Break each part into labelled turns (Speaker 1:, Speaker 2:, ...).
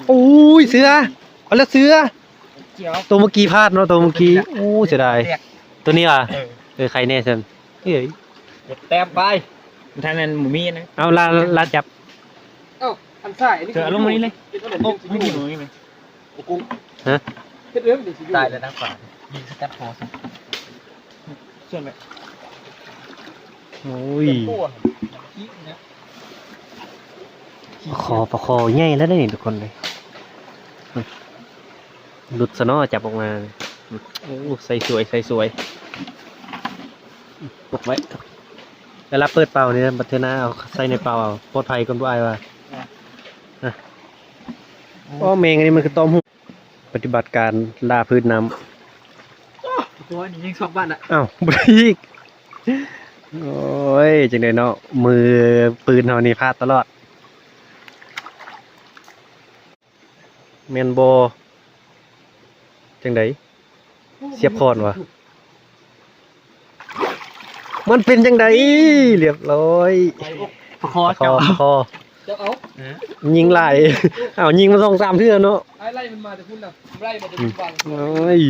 Speaker 1: โอ้ยเสือเอาแล้วเสือตัวเมื่อกี้พลาดเนาะตัวเมื่อกี้โอ้เสียดายตัวนี้อ่ะใครแน่เซนเฮ้ย
Speaker 2: แต้มไปท่านนั้นหมูมีนะ
Speaker 1: เอาลาจับ
Speaker 3: อันใส่
Speaker 2: เจอลงมานี่เลยโอ้ไม่กินหมูนี่ไหม
Speaker 3: กุ้ง
Speaker 1: ฮะ
Speaker 2: ตายแล้วนะฝายิงสแตปพอสส่วนแบบ
Speaker 1: โอ้ยประคอใหญ่แล้วได้ทุกคนเลยหลุดซะเนาะจับออกมาโอ้ใส่สวยปกไว้แล้วรับเปิดเป่าเนี่ยบัตเทน่าเอาใส่ในเป่าเอาปลอดภัยคนผู้อายว่าอ๋อเมงอันนี้มันคือต้มหูปฏิบัติการล่าพืชน้ำ
Speaker 2: ตัวนี้ยิงสองบ้านอ่ะ
Speaker 1: อ้าวบริกโอ้ยจังเลยเนาะมือปืนเฮานี่พลาดตลอดเมนโบจังไดเสียบคอนวะมันเป็นจังไดเรียบร้อย
Speaker 2: ประคอ
Speaker 1: ยิงไหลอ้าวยิงมา2-3เทื่อเนาะ
Speaker 3: ไล่มันมาแต่คุณน่ะไล่มาแต่คุณฟัง
Speaker 1: โอ้ย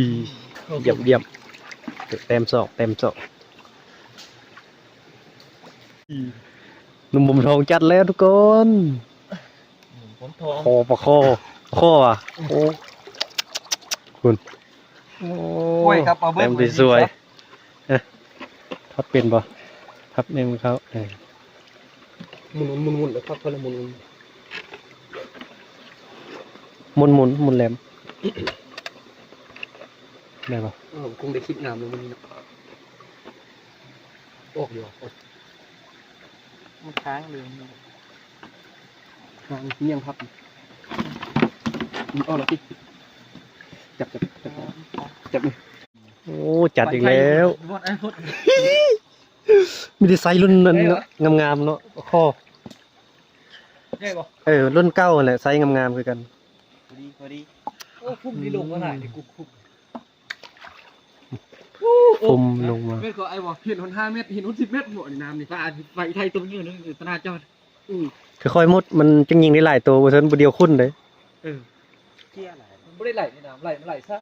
Speaker 1: เยี่ยมเต็มศอกหนุ่มผมทองจัดแล้วทุกคน
Speaker 2: ผมทอง
Speaker 1: คอประคออ่ะโอ้คุณโอ้ยครับเอาเบิ้ลสวยทับเป็นปะทับเนมเขา
Speaker 3: มุนแล้วก็คนละมุน
Speaker 1: แหลมได้ปะ
Speaker 3: คงได้คิดงามเลยมันนี่โอ้ย
Speaker 2: มันค้างเลย
Speaker 3: งานเงี้ยงครับอ้อแล้วพี่จับ
Speaker 1: โอ้จัดอีกแล้วมีดีไซน์รุ่นนั้นงามๆเนาะข้อรุ่นเก้าแหละไซส์งามๆคือกัน
Speaker 2: พอดีโอ้พุ่มนี่ลงมาไหนกุ๊บ
Speaker 1: พุ่มลงมา
Speaker 3: เมตรก็ไอ้บอกเห็นคน5 เมตรเห็นคน10 เมตรหมดในน้ำนี่ไฟไทยตัวนี้นึงตนาจอด
Speaker 1: ค่อยๆมดมันจังยิงได้หลายตัวบนเส้นบนเดียวคุ้นเลย
Speaker 3: เที่ยอะไรไม่ได้ไหลในน้ำไหลมันไหลซะ